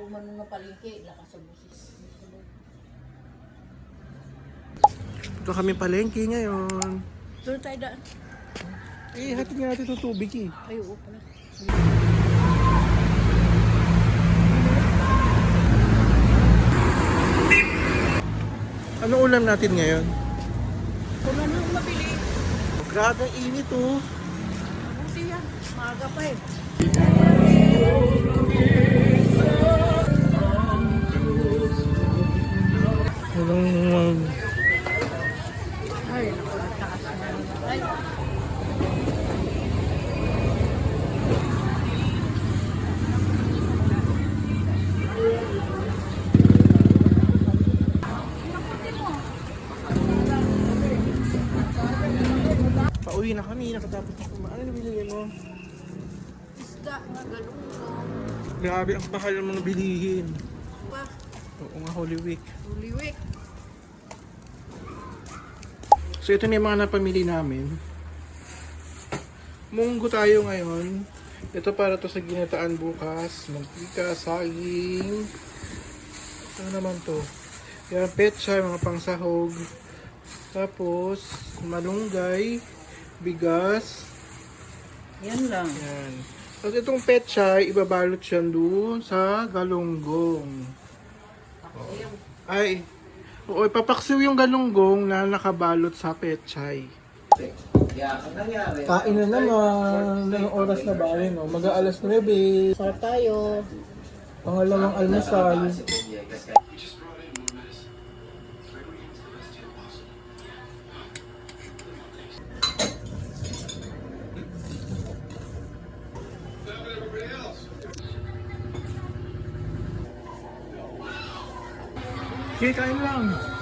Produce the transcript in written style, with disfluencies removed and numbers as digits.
man na palengke, lakas sa busis. Ito kami palengke ngayon. Doon tayo daan. Hatid nga natin ito tubig eh. Ay, oo pala. Ano ulam natin ngayon? Kung ano yung mabili, Grabe ang init oh. mabuti yan. Maaga pa eh. Walang Ay, naku, nagtaas na. Ay, pauwi na kami, nakatapos na kumain. Ano nabili mo? isda na galunggong. Grabe ang mahal ng mga bilihin. Pa, Oo nga, Holy Week. tuliwik. So ito na yung mga napamili namin. Munggo tayo ngayon. Ito para to sa ginataan bukas. Mantika, saging. Ano naman to? Yan, petsa, mga pangsahog. Tapos, malunggay, bigas. Yan lang. Yan. Tapos itong petsa, ibabalot siya doon sa galunggong. Ay, oo, ipapaksiw yung galunggong na nakabalot sa petchay. Kain na naman. Anong oras na ba? Ayun, oh, mag-aalas 9. Sarap tayo. Pangalawang almusal. Okay, kain lang.